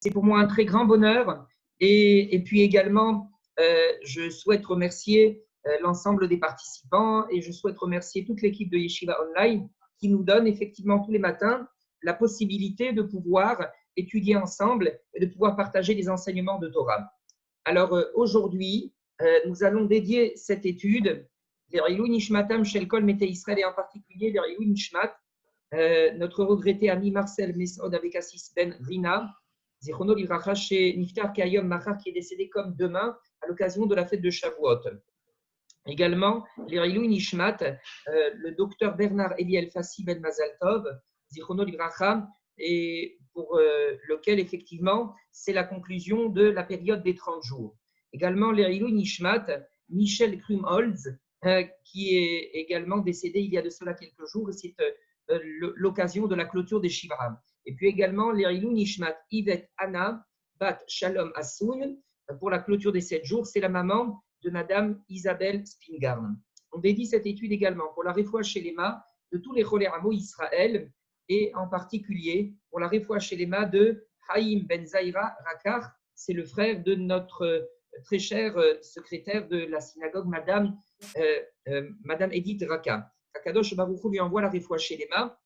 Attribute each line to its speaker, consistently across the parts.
Speaker 1: C'est pour moi un très grand bonheur. Et puis également, je souhaite remercier l'ensemble des participants et je souhaite remercier toute l'équipe de Yeshiva Online qui nous donne effectivement tous les matins la possibilité de pouvoir étudier ensemble et de pouvoir partager des enseignements de Torah. Alors aujourd'hui, nous allons dédier cette étude vers Ilou Nishmatam Shelkol Mete Israël et en particulier vers Ilou Nishmat, notre regretté ami Marcel Mesod avec Assis Ben Rina, Zichrono Livracha chez Niftar Kayom Machar qui est décédé comme demain à l'occasion de la fête de Shavuot. Également, l'Ilou Nishmat, le docteur Bernard Eliel Fassi Ben Mazaltov, Zichrono Livracha, et pour lequel, effectivement, c'est la conclusion de la période des 30 jours. Également, l'Ilou Nishmat, Michel Krumholz, qui est également décédé il y a de cela quelques jours, c'est l'occasion de la clôture des Shivram. Et puis également, l'Ilou Nishmat, Yvette Anna, Bat Shalom Assoun, pour la clôture des 7 jours, c'est la maman de Madame Isabelle Spingarn. On dédie cette étude également pour la réfoua chez les mains de tous les Cholé Hamo Israël, et en particulier pour la réfoua chez les mains de Haïm Ben Zaira Rakar, c'est le frère de notre très chère secrétaire de la synagogue, Madame Edith Raka. Akadosh Baruch Hu lui envoie la réfoua chez les mains,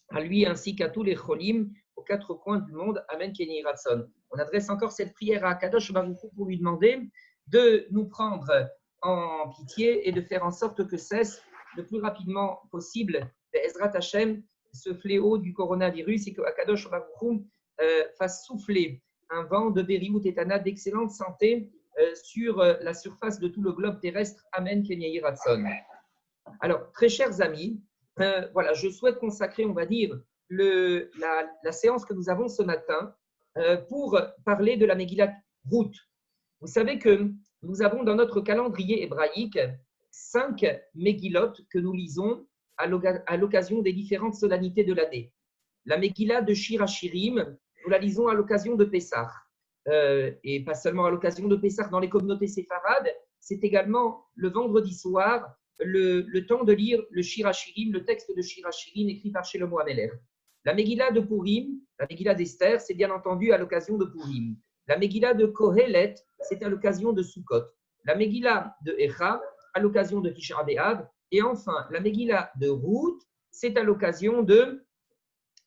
Speaker 1: à lui ainsi qu'à tous les cholim aux 4 coins du monde. Amen Kenny Ratson. On adresse encore cette prière à Akadosh Baruch Hu pour lui demander de nous prendre en pitié et de faire en sorte que cesse le plus rapidement possible Ezrat Hashem, ce fléau du coronavirus, et que Akadosh Baruch Hu fasse souffler un vent de Bériout et Tana d'excellente santé sur la surface de tout le globe terrestre. Amen Kenny Ratson. Alors, très chers amis, voilà, je souhaite consacrer, on va dire, la séance que nous avons ce matin pour parler de la Megillat Ruth. Vous savez que nous avons dans notre calendrier hébraïque 5 Megillot que nous lisons à l'occasion des différentes solennités de l'année. La Megillah de Shir HaShirim, nous la lisons à l'occasion de Pessah. Et pas seulement à l'occasion de Pessah dans les communautés séfarades, c'est également le vendredi soir le temps de lire le Shir HaShirim, le texte de Shir HaShirim écrit par Shlomo Ameler. La Megillah de Purim, la Megillah d'Esther, c'est bien entendu à l'occasion de Purim. La Megillah de Kohelet, c'est à l'occasion de Sukkot. La Megillah de Echa, à l'occasion de Tisha B'Av. Et enfin, la Megillah de Ruth, c'est à l'occasion de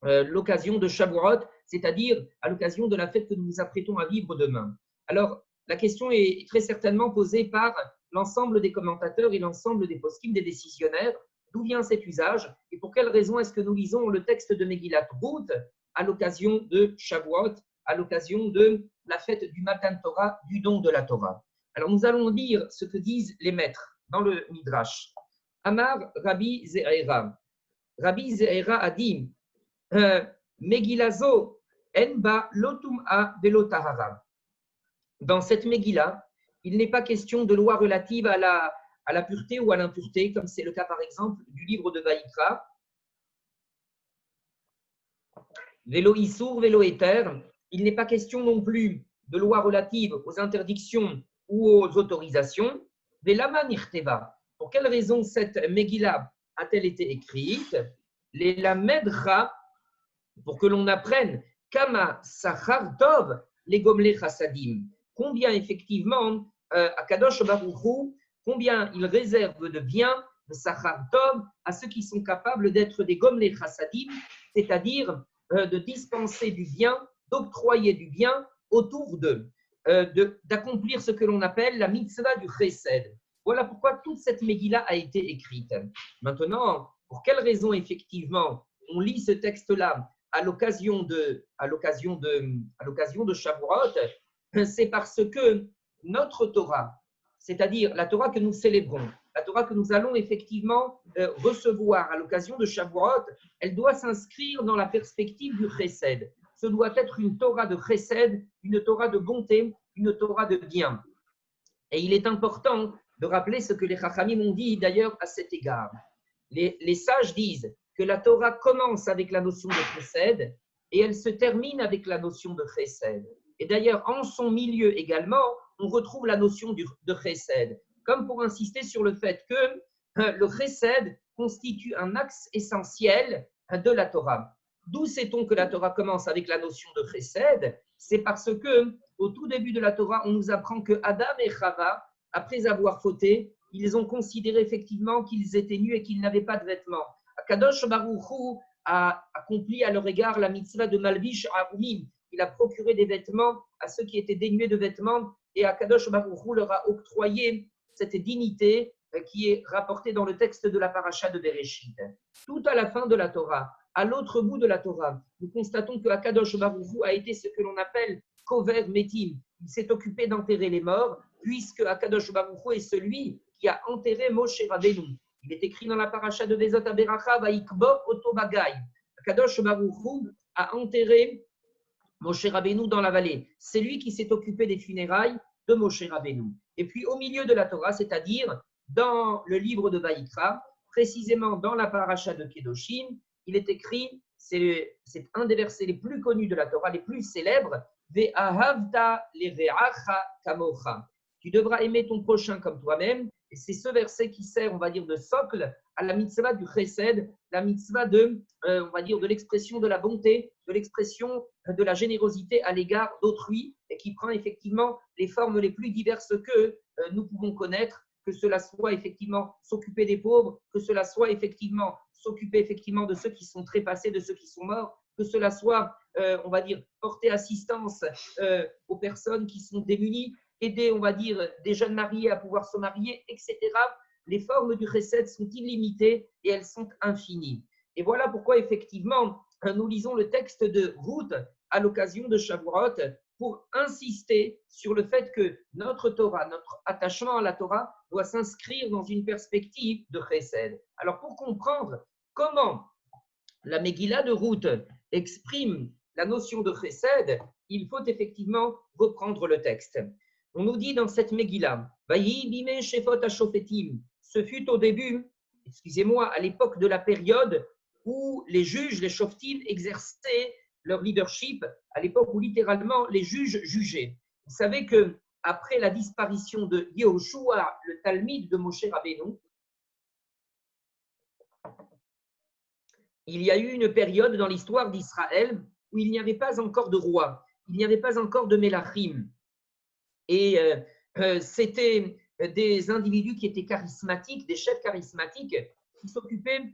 Speaker 1: Shavuot, c'est-à-dire à l'occasion de la fête que nous nous apprêtons à vivre demain. Alors, la question est très certainement posée par l'ensemble des commentateurs et l'ensemble des poskim, des décisionnaires. D'où vient cet usage et pour quelle raison est-ce que nous lisons le texte de Megillat Ruth à l'occasion de Shavuot, à l'occasion de la fête du Matan Torah, du don de la Torah? Alors, nous allons lire ce que disent les maîtres dans le Midrash. Amar Rabbi Ze'era. Rabbi Ze'era a dit Megillazo enba lotum'a velotahara. Dans cette Megillah, il n'est pas question de loi relative à la pureté ou à l'impureté, comme c'est le cas par exemple du livre de Vaïkra. Vélo Issour, vélo Éther. Il n'est pas question non plus de loi relative aux interdictions ou aux autorisations. Velama nirteva. Pour quelle raison cette Megillah a-t-elle été écrite? Les lamedra, pour que l'on apprenne Kama Sachar Tov, les Gomle Chassadim. Combien effectivement, Akadosh Baruch Hu, combien il réserve de bien, de Sachar Tov, à ceux qui sont capables d'être des Gomle Chassadim, c'est-à-dire de dispenser du bien, d'octroyer du bien autour d'eux, d'accomplir ce que l'on appelle la mitzvah du chesed. Voilà pourquoi toute cette Megillah a été écrite. Maintenant, pour quelle raison effectivement on lit ce texte-là à l'occasion de Shavuot? C'est parce que notre Torah, c'est-à-dire la Torah que nous célébrons, la Torah que nous allons effectivement recevoir à l'occasion de Shavuot, elle doit s'inscrire dans la perspective du chesed. Ce doit être une Torah de chesed, une Torah de bonté, une Torah de bien. Et il est important de rappeler ce que les Chachamim ont dit d'ailleurs à cet égard. Les sages disent que la Torah commence avec la notion de chesed et elle se termine avec la notion de chesed. Et d'ailleurs, en son milieu également, on retrouve la notion de chesed, comme pour insister sur le fait que le chesed constitue un axe essentiel de la Torah. D'où sait-on que la Torah commence avec la notion de chesed? C'est parce que au tout début de la Torah, on nous apprend que Adam et Chava, après avoir fauté, ils ont considéré effectivement qu'ils étaient nus et qu'ils n'avaient pas de vêtements. Akadosh Baruch Hu a accompli à leur égard la mitzvah de Malvish Arumim. Il a procuré des vêtements à ceux qui étaient dénués de vêtements et Akadosh Baruch Hu leur a octroyé cette dignité qui est rapportée dans le texte de la paracha de Bereshit. Tout à la fin de la Torah, à l'autre bout de la Torah, nous constatons que Akadosh Baruch Hu a été ce que l'on appelle Kover Metim. Il s'est occupé d'enterrer les morts, puisque Akadosh Baruch Hu est celui qui a enterré Moshe Rabbeinu. Il est écrit dans la paracha de Vezot Aberacha, Vaikbo Otobagai. Akadosh Baruch Hu a enterré Moshe Rabbeinu dans la vallée. C'est lui qui s'est occupé des funérailles de Moshe Rabbeinu. Et puis au milieu de la Torah, c'est-à-dire dans le livre de Vaïkra, précisément dans la paracha de Kedoshim, il est écrit, c'est un des versets les plus connus de la Torah, les plus célèbres, Ve'ahavta lereacha kamocha. Tu devras aimer ton prochain comme toi-même. Et c'est ce verset qui sert, on va dire, de socle à la mitzvah du chesed, la mitzvah de, on va dire, de l'expression de la bonté, de l'expression de la générosité à l'égard d'autrui, et qui prend effectivement les formes les plus diverses que nous pouvons connaître, que cela soit effectivement s'occuper des pauvres, que cela soit effectivement s'occuper effectivement de ceux qui sont trépassés, de ceux qui sont morts, que cela soit, on va dire, porter assistance aux personnes qui sont démunies, aider, on va dire, des jeunes mariés à pouvoir se marier, etc. Les formes du chesed sont illimitées et elles sont infinies. Et voilà pourquoi, effectivement, nous lisons le texte de Ruth à l'occasion de Shavuot pour insister sur le fait que notre Torah, notre attachement à la Torah doit s'inscrire dans une perspective de chesed. Alors, pour comprendre comment la Megillah de Ruth exprime la notion de chesed, il faut effectivement reprendre le texte. On nous dit dans cette Megillah, ce fut au début, excusez-moi, à l'époque de la période où les juges, les shoftim, exerçaient leur leadership, à l'époque où littéralement les juges jugeaient. Vous savez que après la disparition de Yehoshua, le Talmide de Moshe Rabbeinu, il y a eu une période dans l'histoire d'Israël où il n'y avait pas encore de roi, il n'y avait pas encore de Mélachim. Et c'était des individus qui étaient charismatiques, des chefs charismatiques qui s'occupaient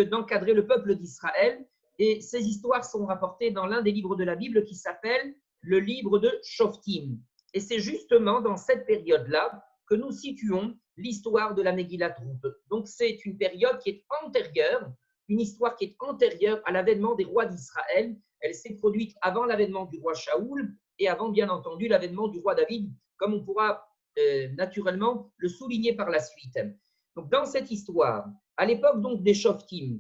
Speaker 1: d'encadrer le peuple d'Israël. Et ces histoires sont rapportées dans l'un des livres de la Bible qui s'appelle le livre de Shoftim. Et c'est justement dans cette période-là que nous situons l'histoire de la Megillat Ruth. Donc c'est une période qui est antérieure, une histoire qui est antérieure à l'avènement des rois d'Israël. Elle s'est produite avant l'avènement du roi Shaoul et avant, bien entendu, l'avènement du roi David, comme on pourra naturellement le souligner par la suite. Donc, dans cette histoire, à l'époque donc des Shoftim,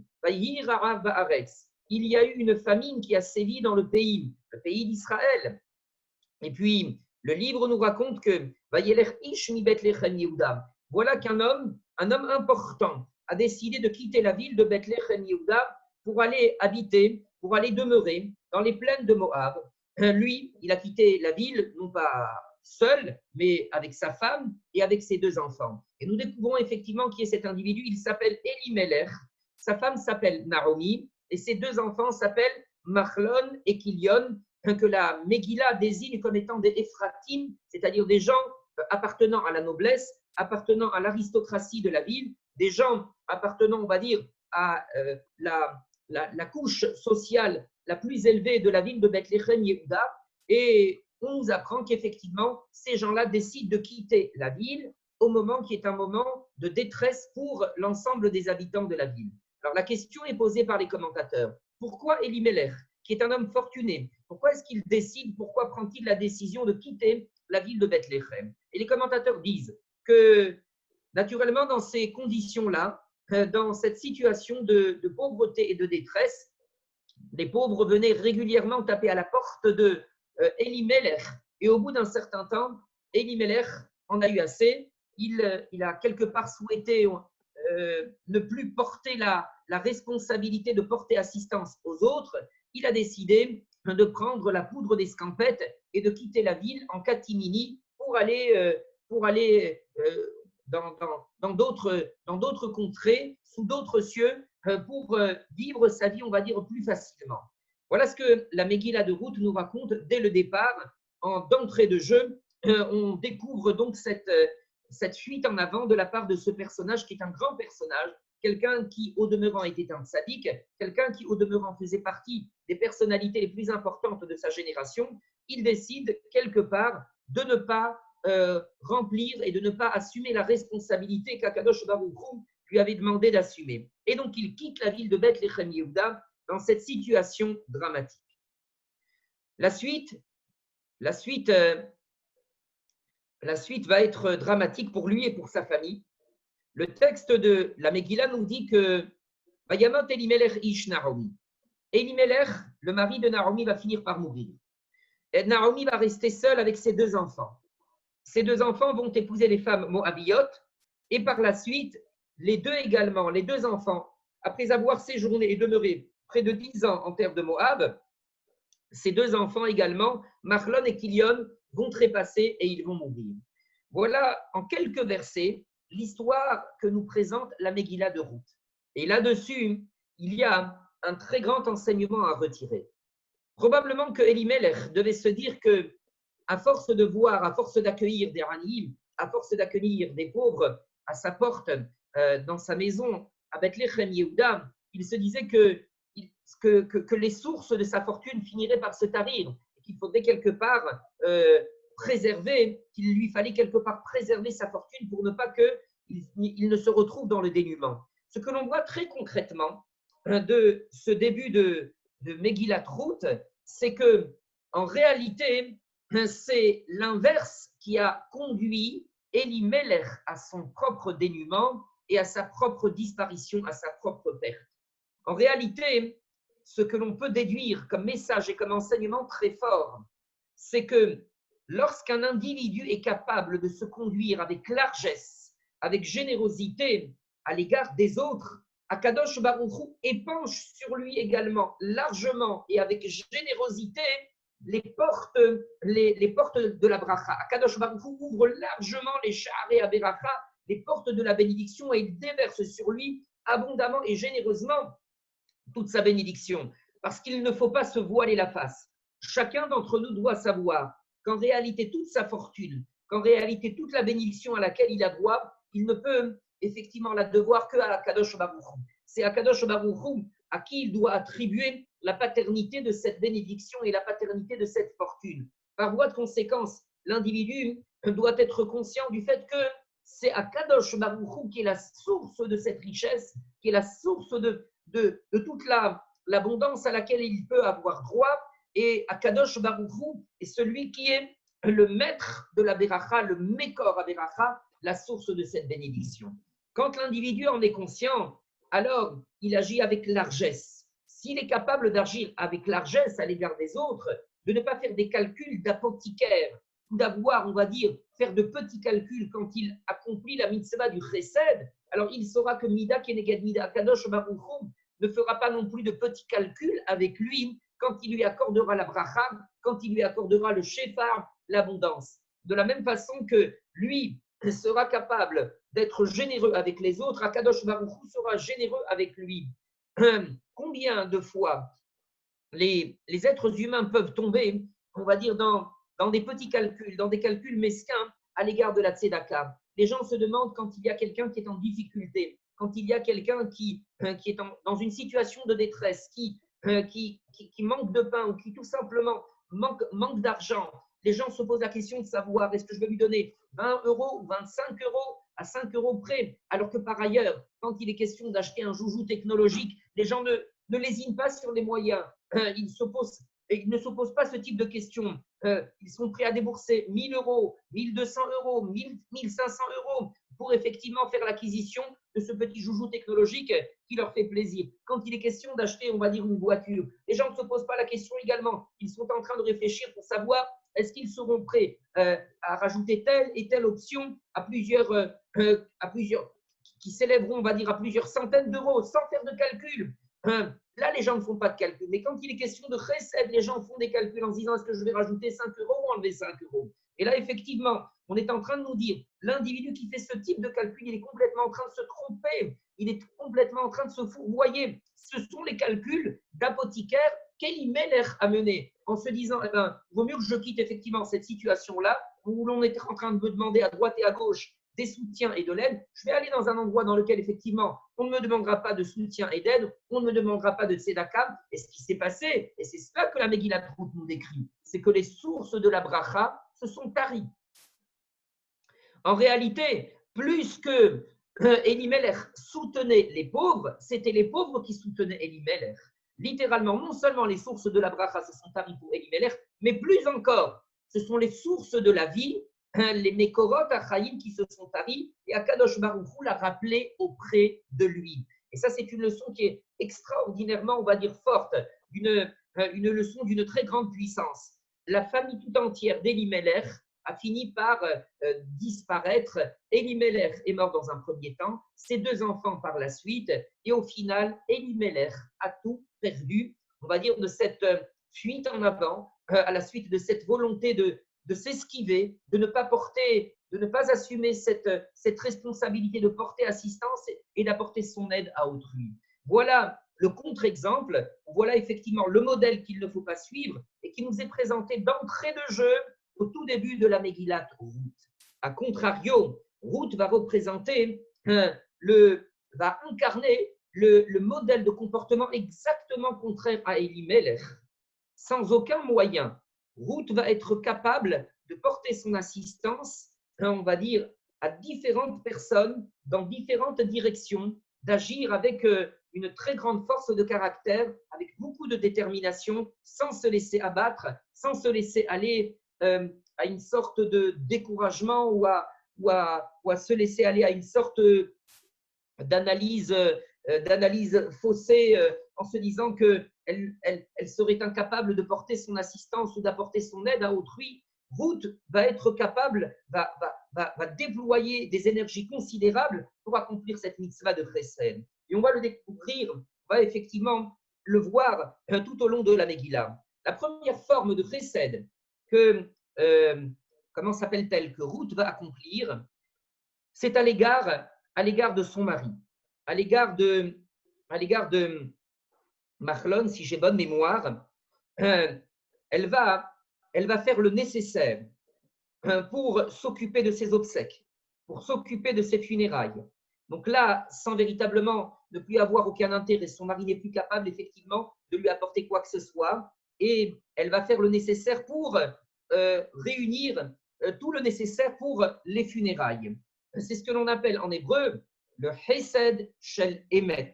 Speaker 1: il y a eu une famine qui a sévi dans le pays d'Israël. Et puis, le livre nous raconte que voilà qu'un homme important, a décidé de quitter la ville de Bethléem Yehuda pour aller habiter, pour aller demeurer dans les plaines de Moab. Lui, il a quitté la ville, non pas seul, mais avec sa femme et avec ses deux enfants. Et nous découvrons effectivement qui est cet individu. Il s'appelle Elimelech, sa femme s'appelle Naomi, et ses deux enfants s'appellent Machlon et Kilion, que la Megillah désigne comme étant des Ephratim, c'est-à-dire des gens appartenant à la noblesse, appartenant à l'aristocratie de la ville, des gens appartenant, on va dire, à la couche sociale la plus élevée de la ville de Bethléem Yehuda. Et on nous apprend qu'effectivement, ces gens-là décident de quitter la ville au moment qui est un moment de détresse pour l'ensemble des habitants de la ville. Alors la question est posée par les commentateurs. Pourquoi Elimelech, qui est un homme fortuné, pourquoi est-ce qu'il décide, pourquoi prend-il la décision de quitter la ville de Bethléem? Et les commentateurs disent que naturellement, dans ces conditions-là, dans cette situation de pauvreté et de détresse, les pauvres venaient régulièrement taper à la porte de Elimelech. Et au bout d'un certain temps, Elimelech en a eu assez. Il a quelque part souhaité ne plus porter la responsabilité de porter assistance aux autres. Il a décidé de prendre la poudre d'escampette et de quitter la ville en catimini pour aller dans d'autres contrées, sous d'autres cieux, pour vivre sa vie, on va dire, plus facilement. Voilà ce que la Megillah de Ruth nous raconte dès le départ. D'entrée de jeu, on découvre donc cette fuite en avant de la part de ce personnage qui est un grand personnage, quelqu'un qui, au demeurant, était un sadique, quelqu'un qui, au demeurant, faisait partie des personnalités les plus importantes de sa génération. Il décide, quelque part, de ne pas remplir et de ne pas assumer la responsabilité qu'Akadosh Baruch Hu lui avait demandé d'assumer. Et donc, il quitte la ville de Bethléem Yehuda dans cette situation dramatique. La suite va être dramatique pour lui et pour sa famille. Le texte de la Megillah nous dit que Vayamot Elimelech ish Naomi. Elimelech, le mari de Naomi, va finir par mourir. Et Naomi va rester seule avec ses 2 enfants. Ces 2 enfants vont épouser les femmes moabiotes et par la suite, les 2 enfants, après avoir séjourné et demeuré près de 10 ans en terre de Moab, ces 2 enfants également, Mahlon et Kilion, vont trépasser et ils vont mourir. Voilà en quelques versets l'histoire que nous présente la Megillah de Ruth. Et là-dessus, il y a un très grand enseignement à retirer. Probablement que Elimelech devait se dire que, à force de voir, à force d'accueillir des Ranim, à force d'accueillir des pauvres à sa porte, dans sa maison, à Bethléem Yehuda, il se disait que les sources de sa fortune finiraient par se tarir, et qu'il faudrait quelque part qu'il lui fallait quelque part préserver sa fortune pour ne pas qu'il ne se retrouve dans le dénuement. Ce que l'on voit très concrètement de ce début de Megillat Ruth, c'est que en réalité, c'est l'inverse qui a conduit Elimelech à son propre dénuement et à sa propre disparition, à sa propre perte. En réalité, ce que l'on peut déduire comme message et comme enseignement très fort, c'est que lorsqu'un individu est capable de se conduire avec largesse, avec générosité à l'égard des autres, Akadosh Baruch Hu épanche sur lui également largement et avec générosité les portes de la bracha. Akadosh Baruch Hu ouvre largement les sha'arei haberacha, les portes de la bénédiction, et il déverse sur lui abondamment et généreusement toute sa bénédiction, parce qu'il ne faut pas se voiler la face. Chacun d'entre nous doit savoir qu'en réalité, toute sa fortune, qu'en réalité, toute la bénédiction à laquelle il a droit, il ne peut effectivement la devoir qu'à Akadosh Baruch Hu. C'est Akadosh Baruch Hu à qui il doit attribuer la paternité de cette bénédiction et la paternité de cette fortune. Par voie de conséquence, l'individu doit être conscient du fait que c'est Akadosh Baruch Hu qui est la source de cette richesse, qui est la source de toute l'abondance à laquelle il peut avoir droit. Et Akadosh Baruch Hu est celui qui est le maître de la Beracha, le Mekor Beracha, la source de cette bénédiction. Quand l'individu en est conscient, alors il agit avec largesse. S'il est capable d'agir avec largesse à l'égard des autres, de ne pas faire des calculs d'apothicaire, ou d'avoir, on va dire, faire de petits calculs quand il accomplit la mitzvah du chesed, alors il saura que Mida Keneged Mida, Akadosh Baruch Hu ne fera pas non plus de petits calculs avec lui quand il lui accordera la bracha, quand il lui accordera le shefar, l'abondance. De la même façon que lui sera capable d'être généreux avec les autres, Akadosh Baruch Hu sera généreux avec lui. Combien de fois les êtres humains peuvent tomber, on va dire, dans des petits calculs, dans des calculs mesquins à l'égard de la tzedaka. Les gens se demandent quand il y a quelqu'un qui est en difficulté, quand il y a quelqu'un qui est dans une situation de détresse, qui manque de pain ou qui tout simplement manque d'argent. Les gens se posent la question de savoir est-ce que je vais lui donner 20 euros ou 25 euros à 5 euros près, alors que par ailleurs, quand il est question d'acheter un joujou technologique, les gens ne lésinent pas sur les moyens. Ils ne s'opposent pas à ce type de questions. Ils sont prêts à débourser 1 000 euros, 1 200 euros, 1 500 euros pour effectivement faire l'acquisition de ce petit joujou technologique qui leur fait plaisir. Quand il est question d'acheter, on va dire, une voiture, les gens ne se posent pas la question également. Ils sont en train de réfléchir pour savoir est-ce qu'ils seront prêts à rajouter telle et telle option à plusieurs qui s'élèveront, on va dire, à plusieurs centaines d'euros sans faire de calcul. Là, les gens ne font pas de calcul. Mais quand il est question de chesed, les gens font des calculs en se disant est-ce que je vais rajouter 5 euros ou enlever 5 euros. Et là, effectivement, on est en train de nous dire l'individu qui fait ce type de calcul, il est complètement en train de se tromper. Il est complètement en train de se fourvoyer. Ce sont les calculs d'apothicaire qu'Elimelech a menée en se disant, eh ben, vaut mieux que je quitte effectivement cette situation-là où l'on est en train de me demander à droite et à gauche des soutiens et de l'aide. Je vais aller dans un endroit dans lequel effectivement on ne me demandera pas de soutien et d'aide, on ne me demandera pas de tzedaka. Et ce qui s'est passé, et c'est cela que la Megillat Ruth nous décrit, c'est que les sources de la bracha se sont taries. En réalité, plus que Elimelech soutenait les pauvres, c'était les pauvres qui soutenaient Elimelech. Littéralement, non seulement les sources de la bracha se sont taries pour Elimelech, mais plus encore, ce sont les sources de la vie, les Mekorot Achaïm qui se sont taries, et Akadosh Baruch Hu l'a rappelé auprès de lui. Et ça, c'est une leçon qui est extraordinairement, on va dire, forte, une leçon d'une très grande puissance. La famille tout entière d'Elimelech a fini par disparaître. Elimelech est mort dans un premier temps, ses deux enfants par la suite, et au final, Elimelech a tout perdu, on va dire, de cette fuite en avant, à la suite de cette volonté de s'esquiver, de ne pas porter, de ne pas assumer cette responsabilité de porter assistance et d'apporter son aide à autrui. Voilà le contre-exemple, voilà effectivement le modèle qu'il ne faut pas suivre et qui nous est présenté d'entrée de jeu au tout début de la Megillat Ruth. A contrario, Ruth va représenter, va incarner le modèle de comportement exactement contraire à Elimelech. Sans aucun moyen, Ruth va être capable de porter son assistance, on va dire, à différentes personnes, dans différentes directions, d'agir avec une très grande force de caractère, avec beaucoup de détermination, sans se laisser abattre, sans se laisser aller à une sorte de découragement ou à se laisser aller à une sorte d'analyse faussée en se disant qu'elle serait incapable de porter son assistance ou d'apporter son aide à autrui. Ruth va être capable, va déployer des énergies considérables pour accomplir cette mitzvah de Chesed. Et on va le découvrir, on va effectivement le voir tout au long de la Megillah. La première forme de Chesed que, comment s'appelle-t-elle, que Ruth va accomplir, c'est à l'égard de son mari, à l'égard de Machlon, si j'ai bonne mémoire. Elle va faire le nécessaire pour s'occuper de ses obsèques, pour s'occuper de ses funérailles. Donc là, sans véritablement ne plus avoir aucun intérêt, son mari n'est plus capable effectivement de lui apporter quoi que ce soit, et elle va faire le nécessaire pour réunir tout le nécessaire pour les funérailles. C'est ce que l'on appelle en hébreu le Hesed Shel Emet,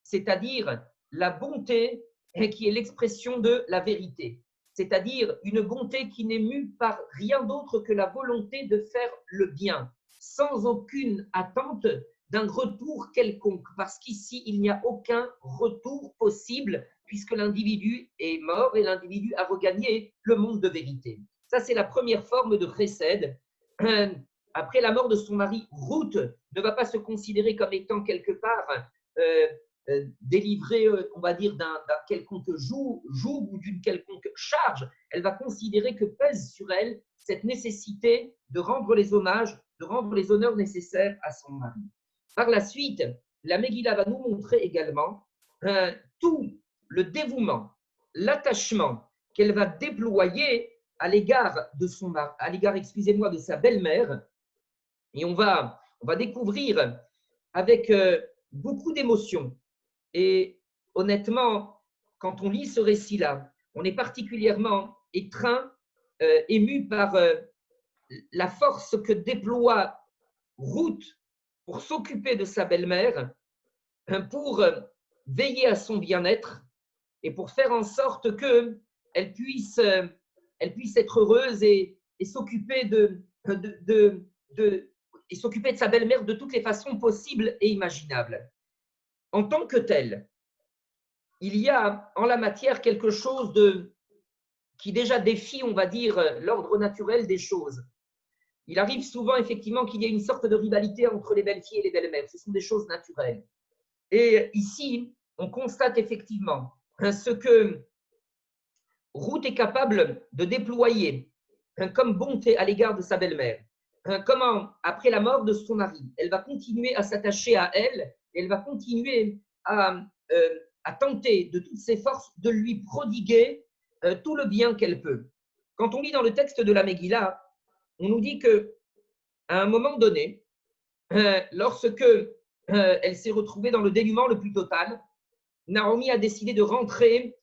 Speaker 1: c'est-à-dire la bonté qui est l'expression de la vérité, c'est-à-dire une bonté qui n'est mue par rien d'autre que la volonté de faire le bien, sans aucune attente d'un retour quelconque, parce qu'ici, il n'y a aucun retour possible, puisque l'individu est mort et l'individu a regagné le monde de vérité. Ça, c'est la première forme de Chesed. Après la mort de son mari, Ruth ne va pas se considérer comme étant quelque part délivrée, on va dire, d'un quelconque joug ou d'une quelconque charge. Elle va considérer que pèse sur elle cette nécessité de rendre les hommages, de rendre les honneurs nécessaires à son mari. Par la suite, la Megillah va nous montrer également tout le dévouement, l'attachement qu'elle va déployer à l'égard de de sa belle-mère. Et on va découvrir avec beaucoup d'émotion. Et honnêtement, quand on lit ce récit-là, on est particulièrement étreint, ému par la force que déploie Ruth pour s'occuper de sa belle-mère, pour veiller à son bien-être et pour faire en sorte qu'elle puisse être heureuse et s'occuper et s'occuper de sa belle-mère de toutes les façons possibles et imaginables. En tant que tel, il y a en la matière quelque chose qui déjà défie, on va dire, l'ordre naturel des choses. Il arrive souvent effectivement qu'il y ait une sorte de rivalité entre les belles-filles et les belles-mères. Ce sont des choses naturelles. Et ici, on constate effectivement ce que Ruth est capable de déployer comme bonté à l'égard de sa belle-mère. Comment, après la mort de son mari, elle va continuer à s'attacher à elle, elle va continuer à a tenté de toutes ses forces de lui prodiguer tout le bien qu'elle peut. Quand on lit dans le texte de la Megillah, on nous dit qu'à un moment donné, lorsque elle s'est retrouvée dans le dénuement le plus total, Naomi a décidé de rentrer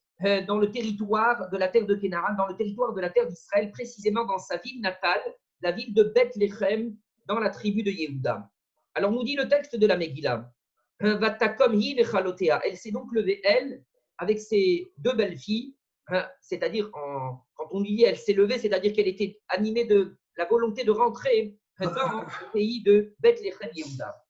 Speaker 1: dans le territoire de la terre de Kénaran, dans le territoire de la terre d'Israël, précisément dans sa ville natale, la ville de Bethléem, dans la tribu de Yehuda. Alors nous dit le texte de la Megillah, Vatakom hi vechalotea. Elle s'est donc levée, elle, avec ses deux belles filles, c'est-à-dire quand on dit elle s'est levée, c'est-à-dire qu'elle était animée de la volonté de rentrer dans le pays de Bethléem Yehuda.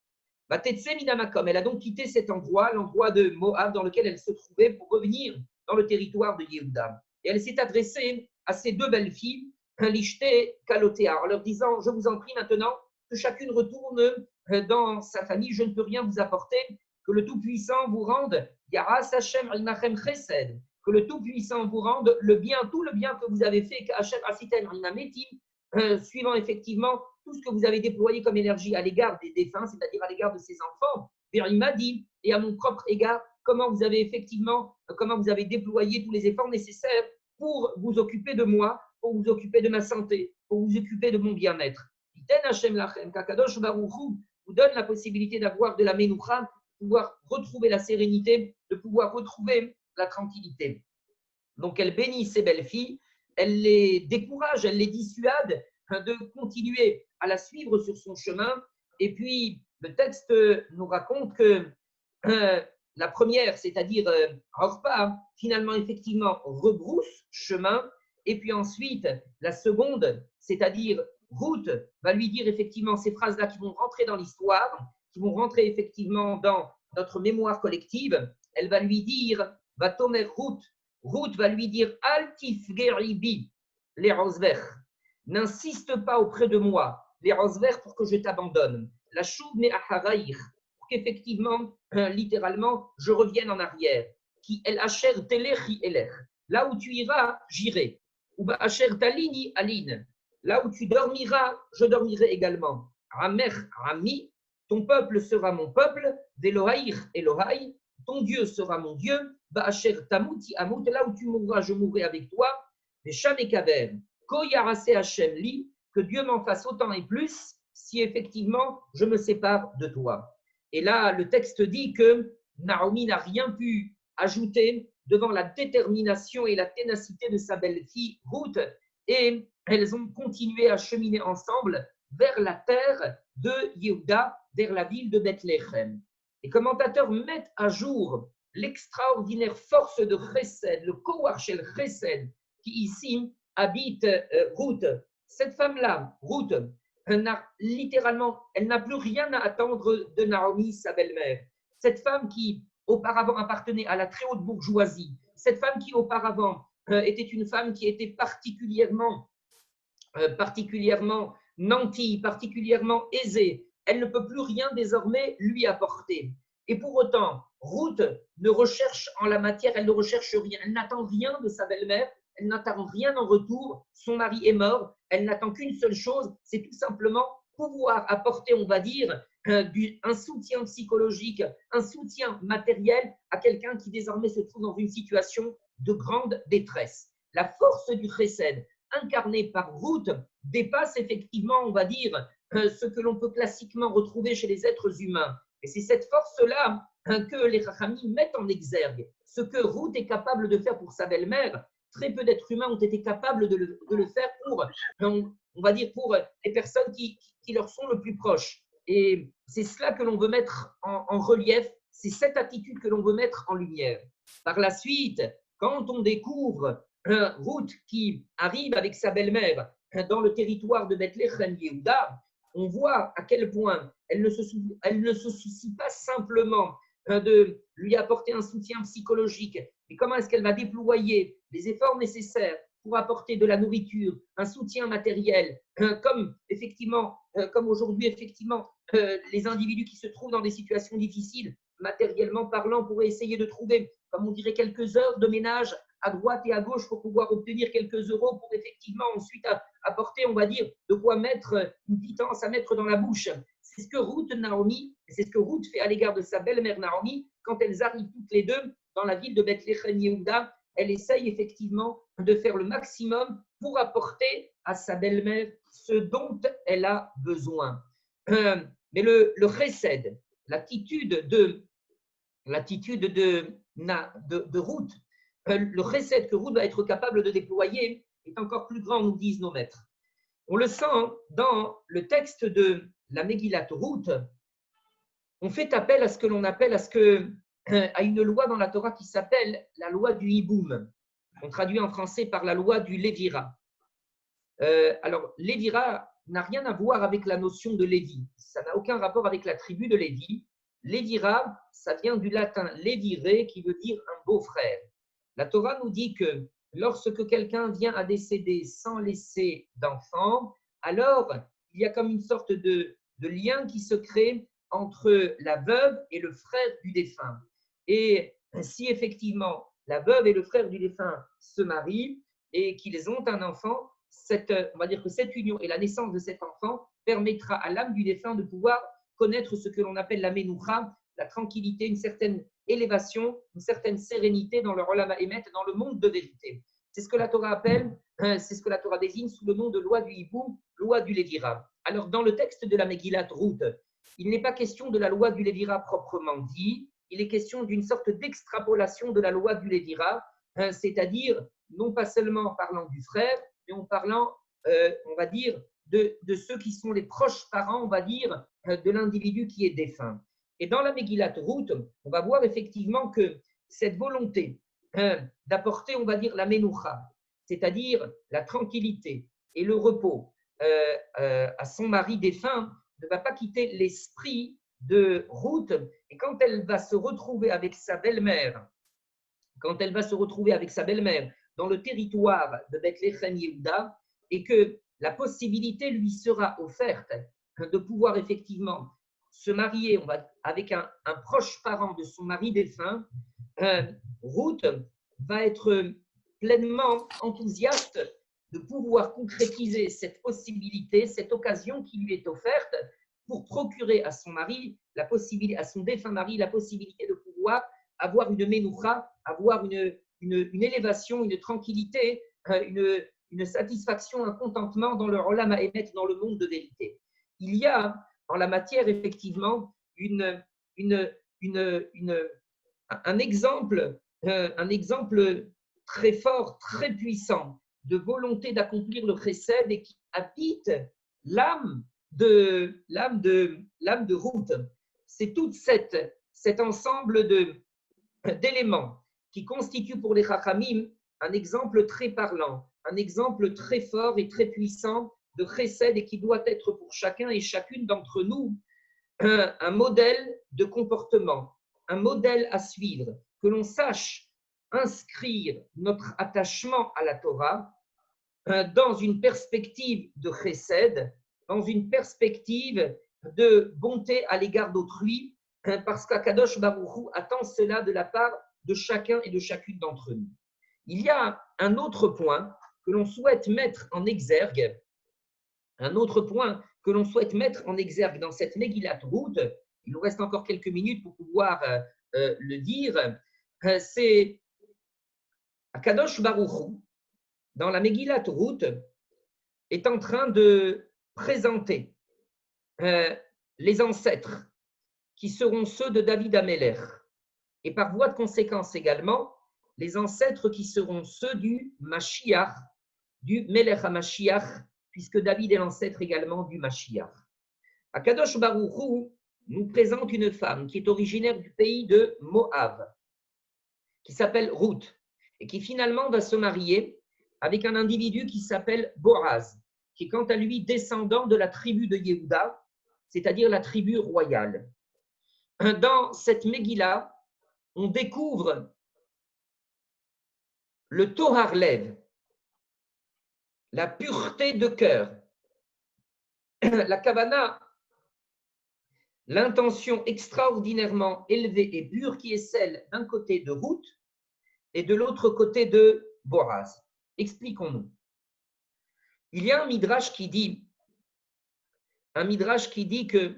Speaker 1: Elle a donc quitté cet endroit, l'endroit de Moab dans lequel elle se trouvait, pour revenir dans le territoire de Yehuda. Et elle s'est adressée à ses deux belles filles, Lishte Kalotea, en leur disant, je vous en prie maintenant que chacune retourne dans sa famille, je ne peux rien vous apporter, que le Tout-Puissant vous rende, Yaras Hashem Imachem Chesed, que le Tout-Puissant vous rende le bien, tout le bien que vous avez fait, qu'Hashem Asitem Imametim, suivant effectivement tout ce que vous avez déployé comme énergie à l'égard des défunts, c'est-à-dire à l'égard de ses enfants, vers Imadi, et à mon propre égard, comment vous avez déployé tous les efforts nécessaires pour vous occuper de moi, pour vous occuper de ma santé, pour vous occuper de mon bien-être. Hashem Lachem, Kakadosh Baruch Hu vous donne la possibilité d'avoir de la menoucha, de pouvoir retrouver la sérénité, de pouvoir retrouver la tranquillité. Donc elle bénit ses belles filles, elle les décourage, elle les dissuade de continuer à la suivre sur son chemin. Et puis le texte nous raconte que la première, c'est-à-dire Orpa, finalement effectivement rebrousse chemin. Et puis ensuite, la seconde, c'est-à-dire Ruth, va lui dire effectivement ces phrases-là qui vont rentrer dans l'histoire, qui vont rentrer effectivement dans notre mémoire collective. Elle va lui dire, va tomer Ruth. Ruth va lui dire, Altif Geribi, les rosevers. N'insiste pas auprès de moi, les rosevers, pour que je t'abandonne. La chouvne aharaïr, pour qu'effectivement, littéralement, je revienne en arrière. Qui el asher telechi eler. Là où tu iras, j'irai. Ou ba asher talini aline. Là où tu dormiras, je dormirai également. Ramer, Rami, ton peuple sera mon peuple, d'Elohaïr, Elohai, ton Dieu sera mon Dieu, Ba'asher Tamuti Amut, là où tu mourras, je mourrai avec toi, des Sham et Kaber, Ko Yarase Hashem Li, que Dieu m'en fasse autant et plus, si effectivement je me sépare de toi. Et là, le texte dit que Naomi n'a rien pu ajouter devant la détermination et la ténacité de sa belle-fille Ruth, et elles ont continué à cheminer ensemble vers la terre de Yehuda, vers la ville de Bethléem. Les commentateurs mettent à jour l'extraordinaire force de Chesed, le Kowar Shel Chesed, qui ici habite Ruth. Cette femme-là, Ruth, elle n'a plus rien à attendre de Naomi, sa belle-mère. Cette femme qui auparavant appartenait à la très haute bourgeoisie, cette femme qui auparavant était une femme qui était particulièrement nantie, particulièrement aisée, elle ne peut plus rien désormais lui apporter. Et pour autant, Ruth ne recherche en la matière, elle ne recherche rien, elle n'attend rien de sa belle-mère, elle n'attend rien en retour, son mari est mort, elle n'attend qu'une seule chose, c'est tout simplement pouvoir apporter, on va dire, un soutien psychologique, un soutien matériel à quelqu'un qui désormais se trouve dans une situation de grande détresse. La force du chesed, incarnée par Ruth, dépasse effectivement, on va dire, ce que l'on peut classiquement retrouver chez les êtres humains. Et c'est cette force-là que les Chachamim mettent en exergue. Ce que Ruth est capable de faire pour sa belle-mère, très peu d'êtres humains ont été capables de le faire pour, on va dire, pour les personnes qui leur sont le plus proches. Et c'est cela que l'on veut mettre en relief, c'est cette attitude que l'on veut mettre en lumière. Par la suite, quand on découvre Ruth qui arrive avec sa belle-mère dans le territoire de Bethléem Yehuda, on voit à quel point elle ne se soucie pas simplement de lui apporter un soutien psychologique, mais comment est-ce qu'elle va déployer les efforts nécessaires pour apporter de la nourriture, un soutien matériel, comme aujourd'hui, effectivement, les individus qui se trouvent dans des situations difficiles, matériellement parlant, pourraient essayer de trouver, comme on dirait, quelques heures de ménage à droite et à gauche pour pouvoir obtenir quelques euros pour effectivement ensuite apporter, on va dire, de quoi mettre une pitance à mettre dans la bouche. C'est ce que Ruth Naomi, c'est ce que Ruth fait à l'égard de sa belle-mère Naomi quand elles arrivent toutes les deux dans la ville de Bethléem Yehuda, elle essaye effectivement de faire le maximum pour apporter à sa belle-mère ce dont elle a besoin. Mais le chesed, l'attitude de Ruth, le chesed que Ruth va être capable de déployer est encore plus grand, nous disent nos maîtres. On le sent dans le texte de la Megillat Ruth. On fait appel à ce que l'on appelle à une loi dans la Torah qui s'appelle la loi du hiboum. On traduit en français par la loi du Lévira. Alors, Lévira n'a rien à voir avec la notion de Lévi. Ça n'a aucun rapport avec la tribu de Lévi. Lévira, ça vient du latin léviré, qui veut dire un beau-frère. La Torah nous dit que lorsque quelqu'un vient à décéder sans laisser d'enfant, alors il y a comme une sorte de lien qui se crée entre la veuve et le frère du défunt. Et si effectivement la veuve et le frère du défunt se marient et qu'ils ont un enfant, on va dire que cette union et la naissance de cet enfant permettra à l'âme du défunt de pouvoir connaître ce que l'on appelle la menoucha, la tranquillité, une certaine élévation, une certaine sérénité dans le Olam Haemet, dans le monde de vérité. C'est ce que la Torah appelle, c'est ce que la Torah désigne sous le nom de loi du hiboum, loi du Lévira. Alors, dans le texte de la Megillat Ruth, il n'est pas question de la loi du Lévira proprement dit, il est question d'une sorte d'extrapolation de la loi du Lévira, c'est-à-dire non pas seulement en parlant du frère, mais en parlant, on va dire, de ceux qui sont les proches parents, on va dire, de l'individu qui est défunt. Et dans la Megillat Ruth, on va voir effectivement que cette volonté d'apporter, on va dire, la menoucha, c'est-à-dire la tranquillité et le repos à son mari défunt, ne va pas quitter l'esprit de Ruth. Et quand elle va se retrouver avec sa belle-mère, dans le territoire de Bethléem Yehuda, et que la possibilité lui sera offerte de pouvoir effectivement se marier avec un proche parent de son mari défunt, Ruth va être pleinement enthousiaste de pouvoir concrétiser cette possibilité, cette occasion qui lui est offerte pour procurer à son mari, à son défunt mari, la possibilité de pouvoir avoir une menoucha, avoir une élévation, une tranquillité, une satisfaction, un contentement dans le Olam Haemet, dans le monde de vérité. Il y a en la matière effectivement un exemple très fort, très puissant de volonté d'accomplir le chesed et qui habite l'âme de Ruth. C'est tout cet ensemble d'éléments qui constituent pour les Chachamim un exemple très parlant, un exemple très fort et très puissant de chesed et qui doit être pour chacun et chacune d'entre nous un modèle de comportement, un modèle à suivre, que l'on sache inscrire notre attachement à la Torah dans une perspective de chesed, dans une perspective de bonté à l'égard d'autrui, parce qu'Akadosh Baruch Hu attend cela de la part de chacun et de chacune d'entre nous. Il y a un autre point que l'on souhaite mettre en exergue, dans cette Megillat Ruth. Il nous reste encore quelques minutes pour pouvoir le dire. C'est Akadosh Baruch Hu, dans la Megillat Ruth, est en train de présenter les ancêtres qui seront ceux de David Améler, et par voie de conséquence également, les ancêtres qui seront ceux du Mashiach, du Melech HaMashiach, puisque David est l'ancêtre également du Mashiach. Akadosh Baruch Hu nous présente une femme qui est originaire du pays de Moab, qui s'appelle Ruth, et qui finalement va se marier avec un individu qui s'appelle Boaz, qui est quant à lui descendant de la tribu de Yehuda, c'est-à-dire la tribu royale. Dans cette Megillah, on découvre le Tohar Lev, la pureté de cœur, la Kavana, l'intention extraordinairement élevée et pure qui est celle d'un côté de Ruth et de l'autre côté de Boaz. Expliquons-nous. Il y a un midrash qui dit que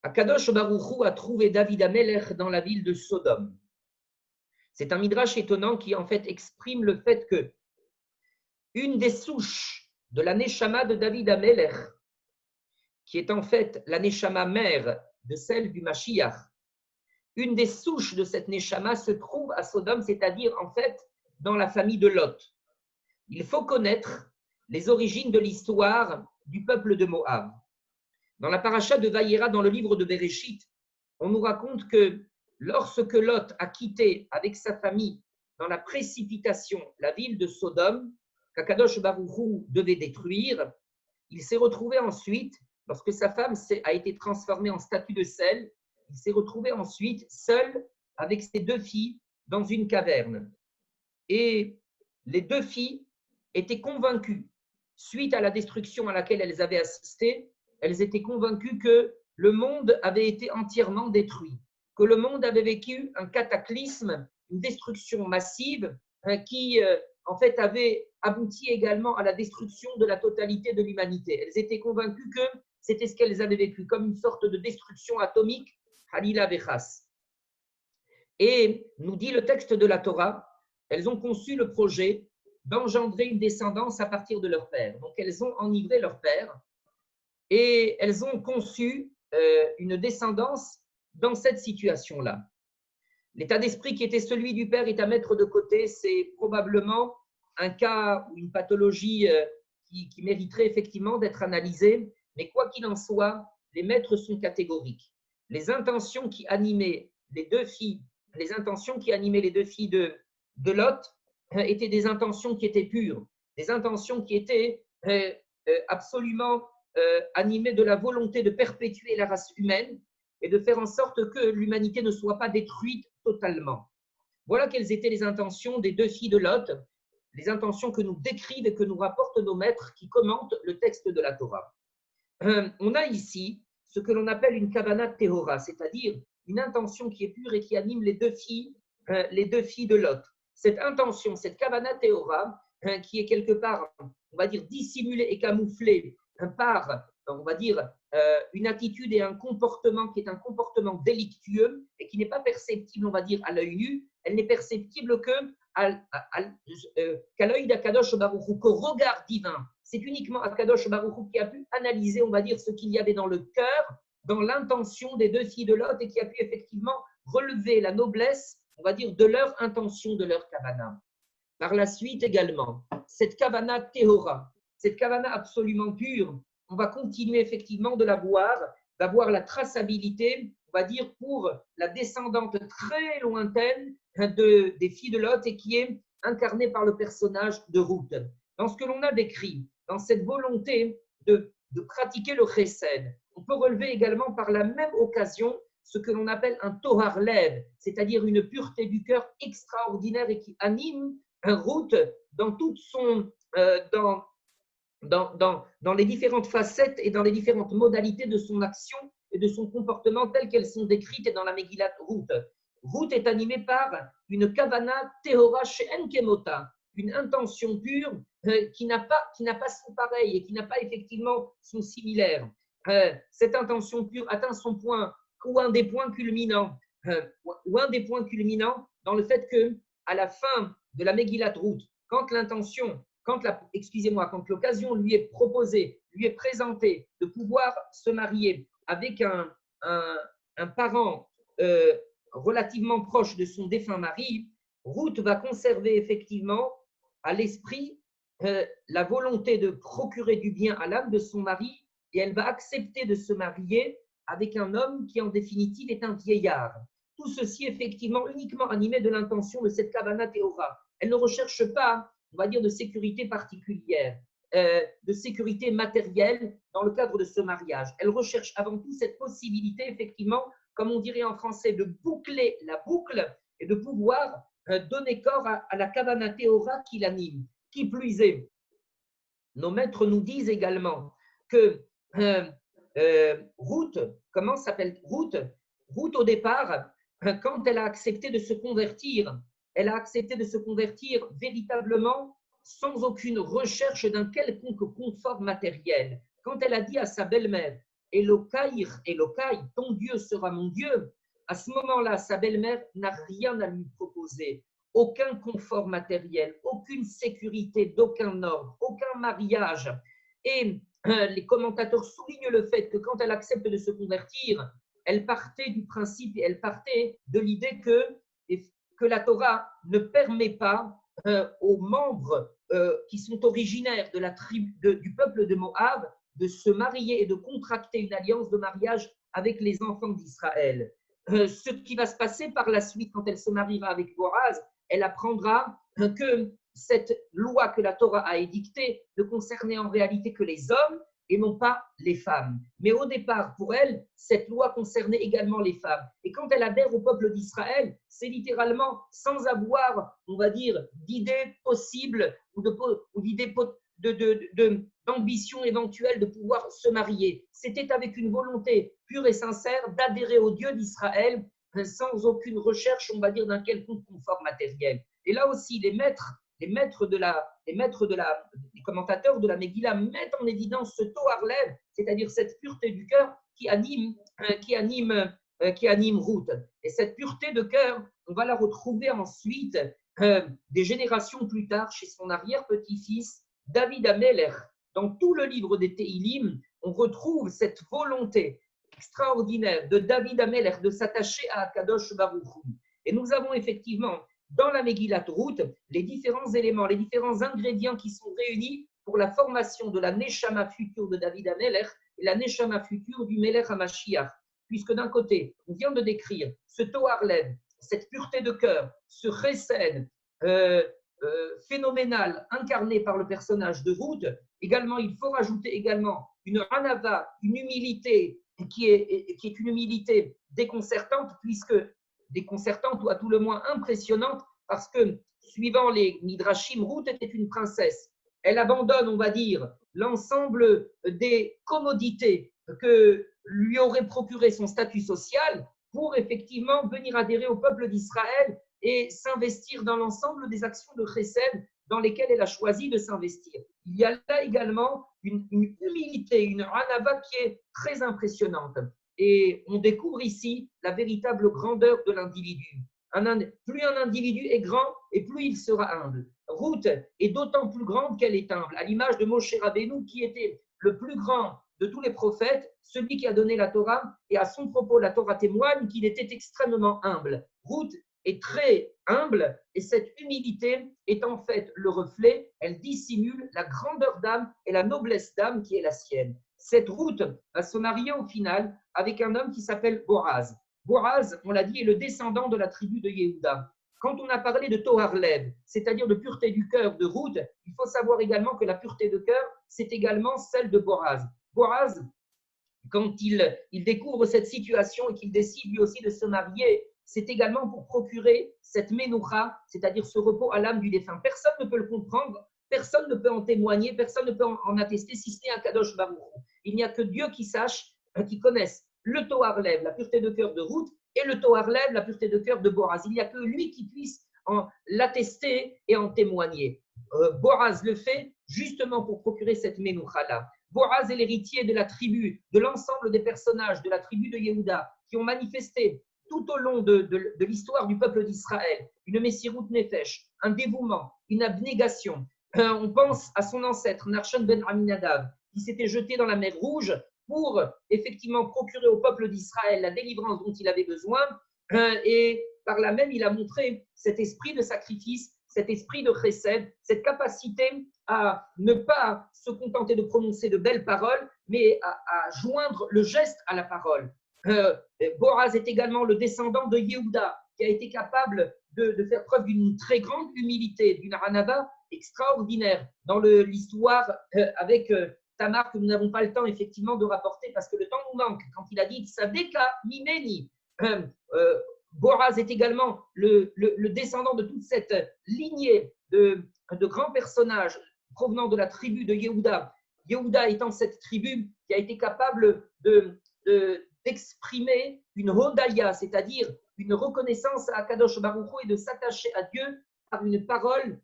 Speaker 1: Akadosh Baruch Hu a trouvé David Amelech dans la ville de Sodome. C'est un midrash étonnant qui en fait exprime le fait que une des souches de la Neshama de David Amelech, qui est en fait la Neshama mère de celle du Mashiach, une des souches de cette Neshama se trouve à Sodome, c'est-à-dire en fait dans la famille de Lot. Il faut connaître les origines de l'histoire du peuple de Moab. Dans la paracha de Vayera, dans le livre de Bereshit, on nous raconte que lorsque Lot a quitté avec sa famille dans la précipitation la ville de Sodome, qu'Akadosh Baruch Hu devait détruire, il s'est retrouvé ensuite, lorsque sa femme a été transformée en statue de sel, il s'est retrouvé ensuite seul avec ses 2 filles dans une caverne. Et les 2 filles étaient convaincues, suite à la destruction à laquelle elles avaient assisté, elles étaient convaincues que le monde avait été entièrement détruit, que le monde avait vécu un cataclysme, une destruction massive qui, en fait, avait abouti également à la destruction de la totalité de l'humanité. Elles étaient convaincues que c'était ce qu'elles avaient vécu, comme une sorte de destruction atomique, Halila Vechas. Et nous dit le texte de la Torah, elles ont conçu le projet d'engendrer une descendance à partir de leur père. Donc, elles ont enivré leur père et elles ont conçu une descendance dans cette situation-là. L'état d'esprit qui était celui du père est à mettre de côté. C'est probablement un cas ou une pathologie qui mériterait effectivement d'être analysée. Mais quoi qu'il en soit, les maîtres sont catégoriques. Les intentions qui animaient les 2 filles, de Lot étaient des intentions qui étaient pures, des intentions qui étaient absolument animées de la volonté de perpétuer la race humaine et de faire en sorte que l'humanité ne soit pas détruite totalement. Voilà quelles étaient les intentions des 2 filles de Lot, les intentions que nous décrivent et que nous rapportent nos maîtres qui commentent le texte de la Torah. On a ici ce que l'on appelle une kavana tehora, c'est-à-dire une intention qui est pure et qui anime les 2 filles de Lot. Cette intention, cette kavana tehora, qui est quelque part, on va dire, dissimulée et camouflée par, on va dire, une attitude et un comportement qui est un comportement délictueux et qui n'est pas perceptible, on va dire, à l'œil nu. Elle n'est perceptible qu'à l'œil d'Akadosh Baruch Hu, qu'au regard divin. C'est uniquement Akadosh Baruch Hu qui a pu analyser, on va dire, ce qu'il y avait dans le cœur, dans l'intention des 2 filles de Lot et qui a pu effectivement relever la noblesse, on va dire, de leur intention, de leur kavana. Par la suite également, cette kavana tehora, cette kavana absolument pure, on va continuer effectivement de la voir, d'avoir la traçabilité, on va dire, pour la descendante très lointaine des filles de Lot et qui est incarnée par le personnage de Ruth. Dans ce que l'on a décrit, dans cette volonté de pratiquer le chesed, on peut relever également par la même occasion ce que l'on appelle un tohar lev, c'est-à-dire une pureté du cœur extraordinaire et qui anime Ruth dans toute son, dans les différentes facettes et dans les différentes modalités de son action et de son comportement telles qu'elles sont décrites dans la Megillat Ruth. Ruth est animée par une kavana tehora she'en kemota, une intention pure qui n'a pas son pareil et qui n'a pas effectivement son similaire. Cette intention pure atteint son point ou un des points culminants dans le fait que à la fin de la Megillat Ruth, quand l'occasion lui est proposée, lui est présentée de pouvoir se marier avec un parent relativement proche de son défunt mari, Ruth va conserver effectivement à l'esprit la volonté de procurer du bien à l'âme de son mari et elle va accepter de se marier avec un homme qui en définitive est un vieillard. Tout ceci effectivement uniquement animé de l'intention de cette kavana tehora. Elle ne recherche pas, on va dire, de sécurité particulière, de sécurité matérielle dans le cadre de ce mariage. Elle recherche avant tout cette possibilité, effectivement, comme on dirait en français, de boucler la boucle et de pouvoir donner corps à la kavana tehora qui l'anime. Qui plus est, nos maîtres nous disent également que Ruth, comment s'appelle Ruth? Ruth, au départ, quand elle a accepté de se convertir, elle a accepté de se convertir véritablement sans aucune recherche d'un quelconque confort matériel. Quand elle a dit à sa belle-mère, Elokai, ton Dieu sera mon Dieu, à ce moment-là, sa belle-mère n'a rien à lui proposer, aucun confort matériel, aucune sécurité d'aucun ordre, aucun mariage. Et les commentateurs soulignent le fait que quand elle accepte de se convertir, elle partait du principe et elle partait de l'idée que la Torah ne permet pas aux membres qui sont originaires de la tribu, du peuple de Moab de se marier et de contracter une alliance de mariage avec les enfants d'Israël. Ce qui va se passer par la suite quand elle se mariera avec Boaz, elle apprendra que cette loi que la Torah a édictée ne concernait en réalité que les hommes et non pas les femmes. Mais au départ, pour elle, cette loi concernait également les femmes. Et quand elle adhère au peuple d'Israël, c'est littéralement sans avoir, on va dire, d'idée possible ou d'idée d'ambition éventuelle de pouvoir se marier. C'était avec une volonté pure et sincère d'adhérer au Dieu d'Israël sans aucune recherche, on va dire, d'un quelconque confort matériel. Et là aussi, les commentateurs de la Megillah mettent en évidence ce Toar Lev, c'est-à-dire cette pureté du cœur qui anime Ruth. Et cette pureté de cœur, on va la retrouver ensuite des générations plus tard chez son arrière-petit-fils David Ameler. Dans tout le livre des Teilim, on retrouve cette volonté extraordinaire de David Ameler de s'attacher à Akadosh Baruch Hu. Et nous avons effectivement dans la Megillat Ruth les différents éléments, les différents ingrédients qui sont réunis pour la formation de la Neshama future de David Ameler et la Neshama future du Melech HaMashiach. Puisque d'un côté, on vient de décrire ce Toar Lev, cette pureté de cœur, ce chesed phénoménal incarné par le personnage de Ruth. Également, il faut rajouter également une anava, une humilité qui est une humilité déconcertante, déconcertante ou à tout le moins impressionnante, parce que suivant les Midrashim, Ruth était une princesse. Elle abandonne, on va dire, l'ensemble des commodités que lui aurait procuré son statut social pour effectivement venir adhérer au peuple d'Israël et s'investir dans l'ensemble des actions de chesed dans lesquelles elle a choisi de s'investir. Il y a là également une humilité, une anava qui est très impressionnante. Et on découvre ici la véritable grandeur de l'individu. Plus un individu est grand et plus il sera humble. Ruth est d'autant plus grande qu'elle est humble, à l'image de Moshe Rabbeinu qui était le plus grand de tous les prophètes, celui qui a donné la Torah, et à son propos, la Torah témoigne qu'il était extrêmement humble. Ruth est très humble et cette humilité est en fait le reflet, elle dissimule la grandeur d'âme et la noblesse d'âme qui est la sienne. Cette Ruth va se marier au final avec un homme qui s'appelle Boaz. Boaz, on l'a dit, est le descendant de la tribu de Yehuda. Quand on a parlé de Toar Lev, c'est-à-dire de pureté du cœur de Ruth, il faut savoir également que la pureté de cœur, c'est également celle de Boaz. Boaz, quand il découvre cette situation et qu'il décide lui aussi de se marier, c'est également pour procurer cette menoucha, c'est-à-dire ce repos à l'âme du défunt. Personne ne peut le comprendre, personne ne peut en témoigner, personne ne peut en attester si ce n'est un Kadosh Baruch Hu. Il n'y a que Dieu qui sache, qui connaisse le Toar Lev, la pureté de cœur de Ruth, et le Toar Lev, la pureté de cœur de Boaz. Il n'y a que lui qui puisse l'attester et en témoigner. Boaz le fait justement pour procurer cette menoucha-là. Boaz est l'héritier de la tribu, de l'ensemble des personnages de la tribu de Yehuda qui ont manifesté tout au long de l'histoire du peuple d'Israël une messirut nefesh, un dévouement, une abnégation. On pense à son ancêtre, Narshon ben Aminadav, qui s'était jeté dans la mer Rouge pour effectivement procurer au peuple d'Israël la délivrance dont il avait besoin. Et par là même, il a montré cet esprit de sacrifice, cet esprit de chesed, cette capacité à ne pas se contenter de prononcer de belles paroles, mais à joindre le geste à la parole. Boaz est également le descendant de Yehuda, qui a été capable de faire preuve d'une très grande humilité, d'une ranava extraordinaire dans l'histoire avec Tamar, que nous n'avons pas le temps effectivement de rapporter parce que le temps nous manque. Quand il a dit Tzadeka Mimeni, Boaz est également le descendant de toute cette lignée de grands personnages provenant de la tribu de Yehuda. Yehuda étant cette tribu qui a été capable d'exprimer une hodaya, c'est-à-dire une reconnaissance à Kadosh Baruch Hu et de s'attacher à Dieu par une parole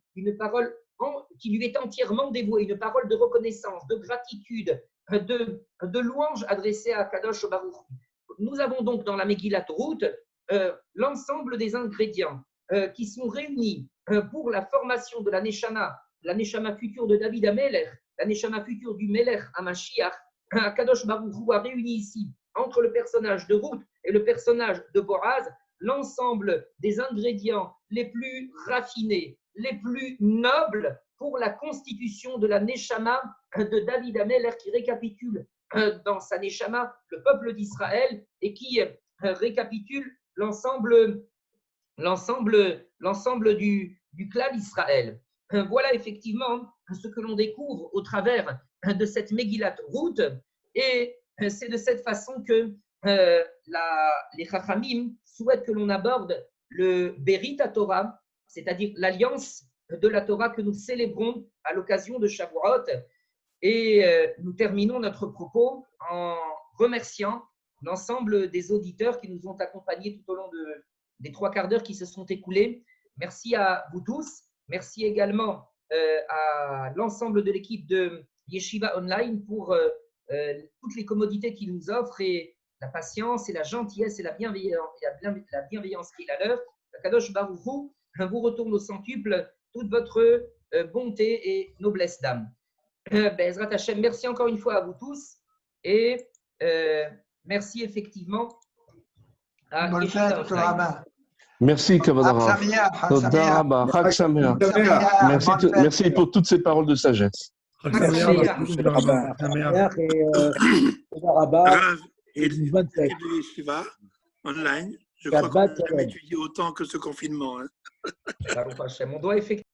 Speaker 1: qui lui est entièrement dévouée, une parole de reconnaissance, de gratitude, de louange adressée à Kadosh Baruch Hu. Nous avons donc dans la Megillat Ruth l'ensemble des ingrédients qui sont réunis pour la formation de la neshama future de David Amelech, la neshama future du Melech Hamashiach, Kadosh Baruch Hu a réuni ici entre le personnage de Ruth et le personnage de Boaz l'ensemble des ingrédients les plus raffinés, les plus nobles pour la constitution de la neshama de David Amelech qui récapitule dans sa neshama le peuple d'Israël et qui récapitule l'ensemble du clan d'Israël. Voilà effectivement ce que l'on découvre au travers de cette Megillat Ruth et c'est de cette façon que les Chachamim souhaitent que l'on aborde le Berit HaTorah, c'est-à-dire l'alliance de la Torah que nous célébrons à l'occasion de Shavuot. Et nous terminons notre propos en remerciant l'ensemble des auditeurs qui nous ont accompagnés tout au long des 3 quarts d'heure qui se sont écoulés. Merci à vous tous. Merci également à l'ensemble de l'équipe de Yeshiva Online pour toutes les commodités qu'ils nous offrent et la patience et la gentillesse et la bienveillance qu'il a leur. Kadosh Baruch Hu vous retourne au centuple toute votre bonté et noblesse d'âme. Bezrat Hashem, merci encore une fois à vous tous et merci effectivement à Yeshiva Online.
Speaker 2: Merci, Kavod Merci pour toutes ces paroles de sagesse.
Speaker 3: Et de Yeshiva Online, je crois qu'on n'a jamais étudié autant que ce confinement.
Speaker 1: On doit effectivement